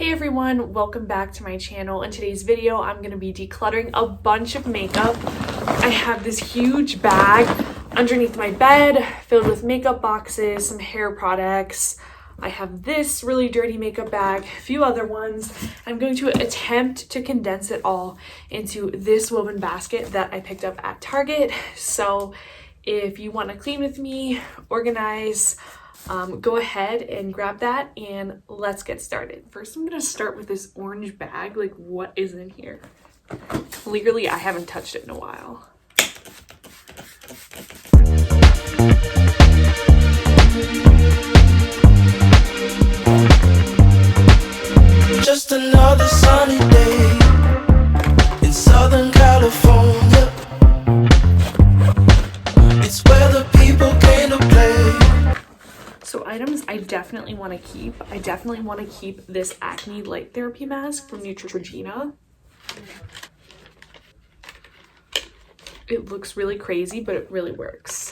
Hey everyone, welcome back to my channel. In today's video, I'm going to be decluttering a bunch of makeup. I have this huge bag underneath my bed filled with makeup boxes, some hair products. I have this really dirty makeup bag, a few other ones. I'm going to attempt to condense it all into this woven basket that I picked up at Target. So if you want to clean with me, organize, go ahead and grab that and let's get started. First, I'm going to start with this orange bag. Like, what is in here? Clearly, I haven't touched it in a while. Just another sunny day in Southern California. It's where the people came to play. So items I definitely want to keep. I definitely want to keep this acne light therapy mask from Neutrogena. It looks really crazy, but it really works.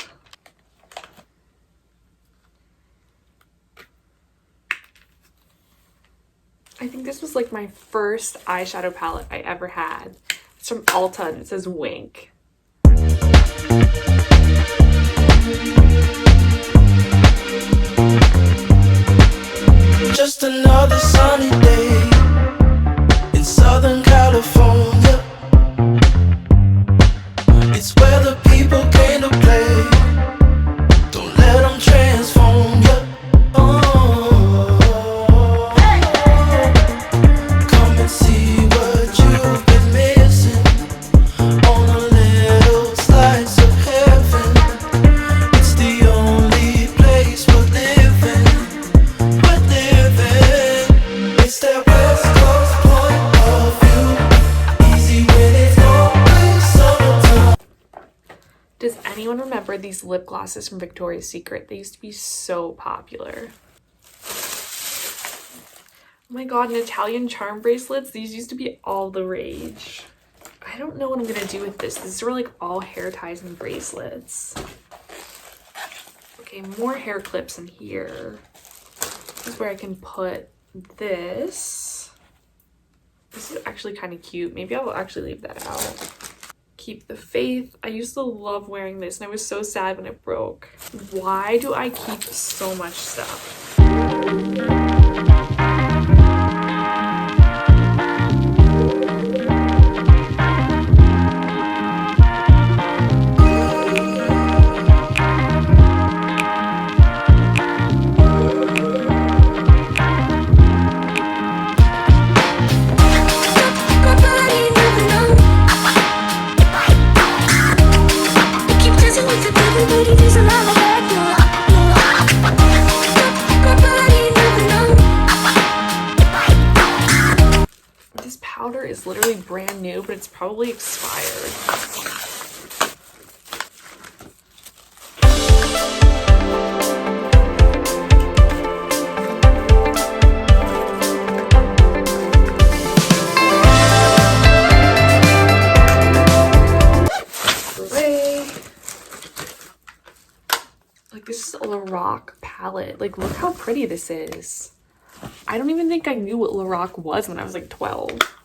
I think this was like my first eyeshadow palette I ever had. It's from Ulta and it says Wink. Just another sunny day in Southern California. It's where the people came to play. Don't let them transform you. Come and see what you've been missing on a little slice of heaven. It's the only place we're living. It's that West Coast point of view. Easy when it's always summertime. Does anyone remember these lip glosses from Victoria's Secret? They used to be so popular. Oh my god, and Italian charm bracelets. These used to be all the rage. I don't know what I'm gonna do with this. These are like all hair ties and bracelets. Okay, more hair clips in here. This is where I can put this. This is actually kind of cute. Maybe I'll actually leave that out. Keep the faith. I used to love wearing this and I was so sad when it broke. Why do I keep so much stuff? Powder is literally brand new, but it's probably expired. Like, this is a Lorac palette. Like, look how pretty this is. I don't even think I knew what Lorac was when I was like 12.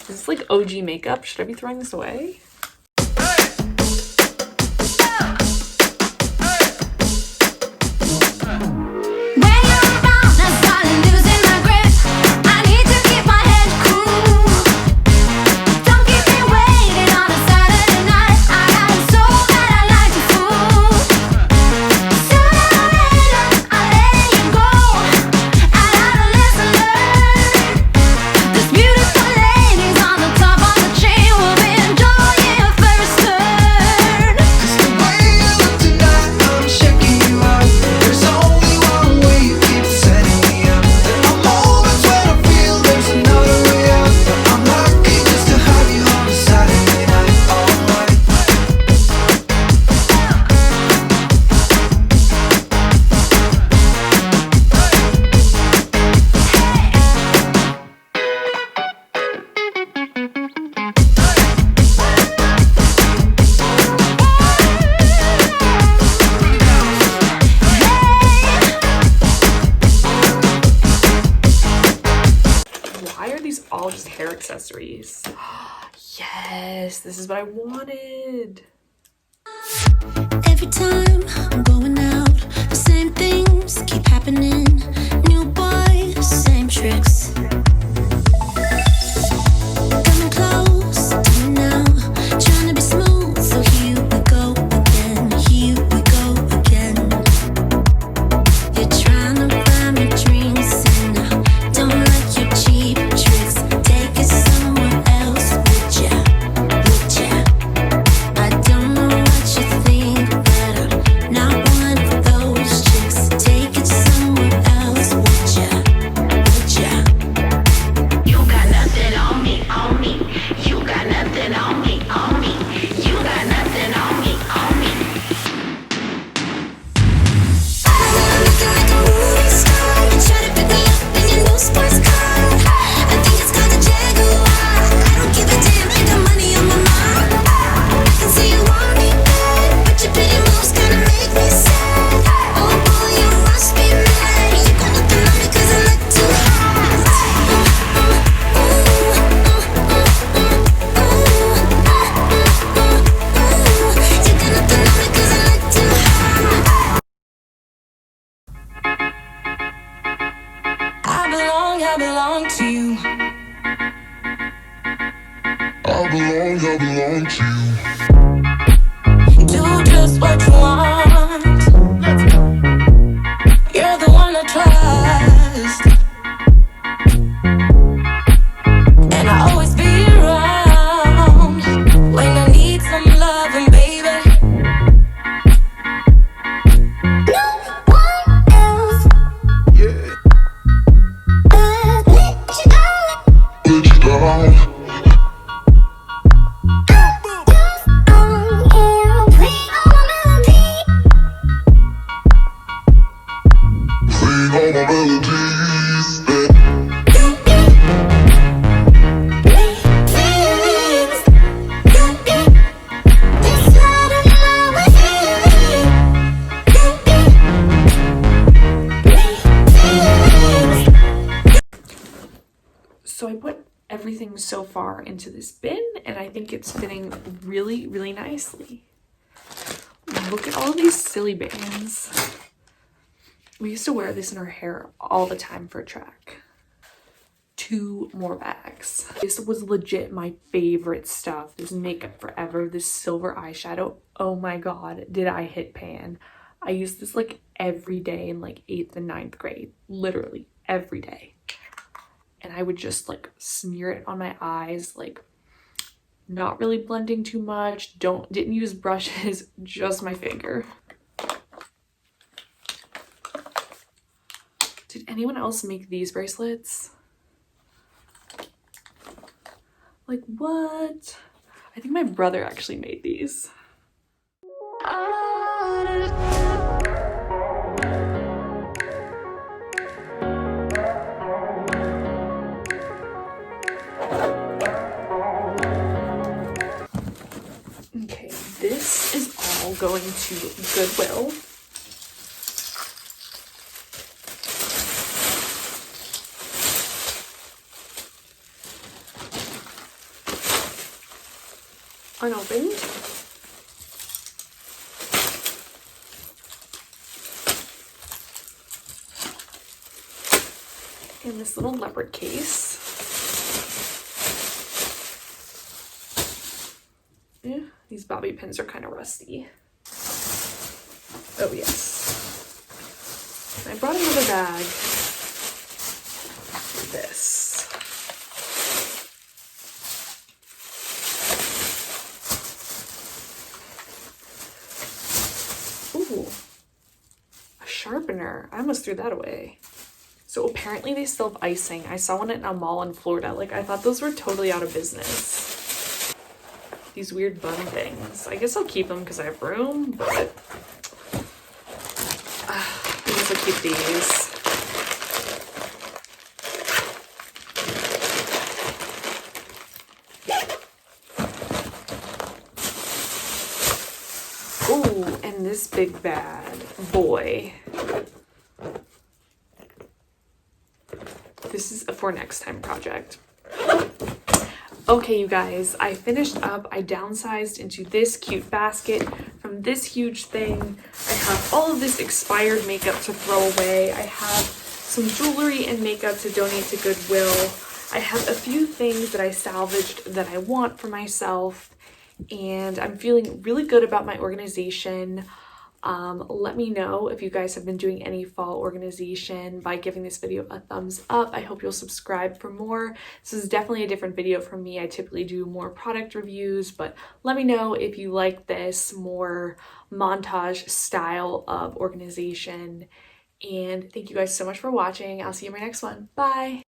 Is this like OG makeup? Should I be throwing this away? these all just hair accessories? Yes, this is what I wanted. Every time I'm going out, the same things keep happening. New boy, same tricks. Coming close to me now, trying to be smooth. So here we go again, here we go again. You're trying to buy me drinks, and I don't like your cheap tricks. Take it somewhere else, would ya? Would ya? I don't know what you think, but I'm not one of those chicks. Take it somewhere else, would ya? Would ya? You got nothing on me, on me. You got nothing on me, on me. You got nothing on me, on me. Looking like a movie star, you try to pick me up in your new sports car. I think it's called a Jaguar. I don't give a damn, I got money on my mind. I can see you want me bad, but your pretty moves kinda make me sad. Oh boy, you must be mad. You got nothing on me 'cause I look too hot. You got nothing on me 'cause I look too hot. I belong to you. I belong to you. Do just what you want. You're the one I trust. And I always be around when I need some loving, baby. Yeah. Let you down. Sing all my melodies. So I put everything so far into this bin, and I think it's fitting really, really nicely. Look at all of these silly bands. We used to wear this in our hair all the time for track. 2 more bags. This was legit my favorite stuff. This Makeup Forever, this silver eyeshadow. Oh my god, did I hit pan. I used this like every day in like 8th and 9th grade. Literally every day. And I would just like smear it on my eyes, like not really blending too much. Didn't use brushes, just my finger. Did anyone else make these bracelets? Like what? I think my brother actually made these. Okay, this is all going to Goodwill. Unopened. In this little leopard case. Yeah, these bobby pins are kind of rusty. Oh yes. I brought another bag. This. Ooh, a sharpener. I almost threw that away. So apparently they still have icing. I saw one at a mall in Florida. Like, I thought those were totally out of business. These weird bun things. I guess I'll keep them because I have room, but I guess I'll keep these. Ooh, and this big bad boy. This is a for next time project. Okay, you guys, I finished up. I downsized into this cute basket from this huge thing. I have all of this expired makeup to throw away. I have some jewelry and makeup to donate to Goodwill. I have a few things that I salvaged that I want for myself, and I'm feeling really good about my organization. Let me know if you guys have been doing any fall organization by giving this video a thumbs up. I hope you'll subscribe for more. This is definitely a different video from me. I typically do more product reviews, but let me know if you like this more montage style of organization. And thank you guys so much for watching. I'll see you in my next one. Bye!